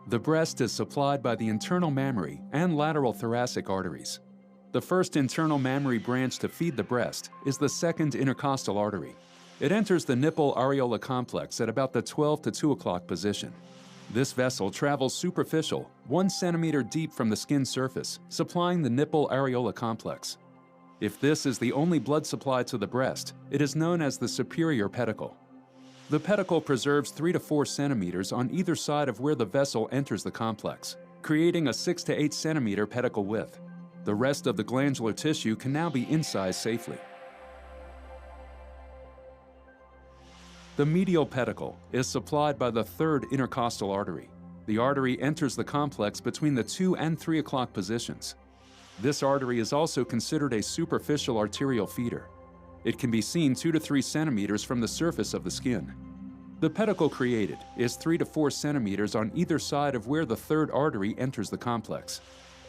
The breast is supplied by the internal mammary and lateral thoracic arteries. The first internal mammary branch to feed the breast is the second intercostal artery. It enters the nipple areola complex at about the 12 to 2 o'clock position. This vessel travels superficial, 1 centimeter deep from the skin surface, supplying the nipple areola complex. If this is the only blood supply to the breast, it is known as the superior pedicle. The pedicle preserves 3 to 4 centimeters on either side of where the vessel enters the complex, creating a 6 to 8 centimeter pedicle width. The rest of the glandular tissue can now be incised safely. The medial pedicle is supplied by the third intercostal artery. The artery enters the complex between the 2 and 3 o'clock positions. This artery is also considered a superficial arterial feeder. It can be seen 2 to 3 centimeters from the surface of the skin. The pedicle created is 3 to 4 centimeters on either side of where the third artery enters the complex.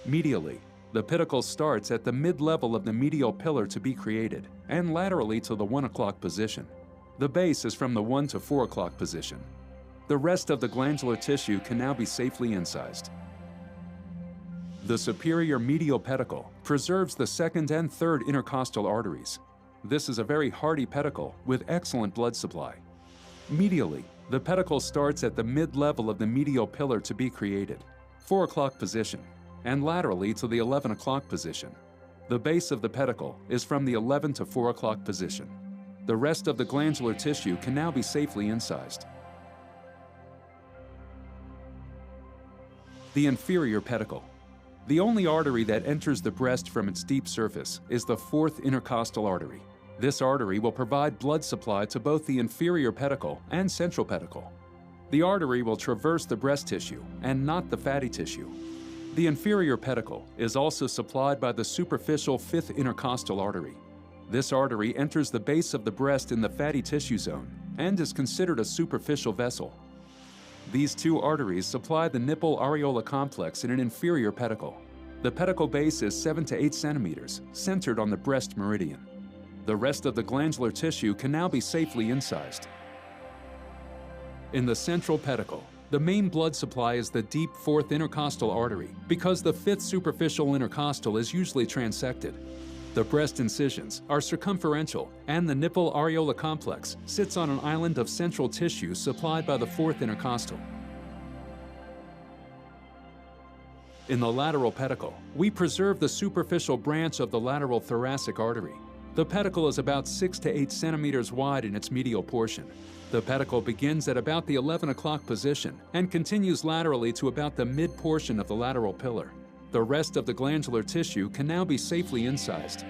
Medially, the pedicle starts at the mid-level of the medial pillar to be created, and laterally to the 1 o'clock position. The base is from the 1 to 4 o'clock position. The rest of the glandular tissue can now be safely incised. The superior medial pedicle preserves the second and third intercostal arteries. This is a very hardy pedicle with excellent blood supply. Medially, the pedicle starts at the mid-level of the medial pillar to be created, 4 o'clock position, and laterally to the 11 o'clock position. The base of the pedicle is from the 11 to 4 o'clock position. The rest of the glandular tissue can now be safely incised. The inferior pedicle. The only artery that enters the breast from its deep surface is the fourth intercostal artery. This artery will provide blood supply to both the inferior pedicle and central pedicle. The artery will traverse the breast tissue and not the fatty tissue. The inferior pedicle is also supplied by the superficial fifth intercostal artery. This artery enters the base of the breast in the fatty tissue zone and is considered a superficial vessel. These two arteries supply the nipple areola complex in an inferior pedicle. The pedicle base is 7 to 8 centimeters, centered on the breast meridian. The rest of the glandular tissue can now be safely incised. In the central pedicle, the main blood supply is the deep fourth intercostal artery because the fifth superficial intercostal is usually transected. The breast incisions are circumferential, and the nipple areola complex sits on an island of central tissue supplied by the fourth intercostal. In the lateral pedicle, we preserve the superficial branch of the lateral thoracic artery. The pedicle is about 6 to 8 centimeters wide in its medial portion. The pedicle begins at about the 11 o'clock position and continues laterally to about the mid-portion of the lateral pillar. The rest of the glandular tissue can now be safely incised.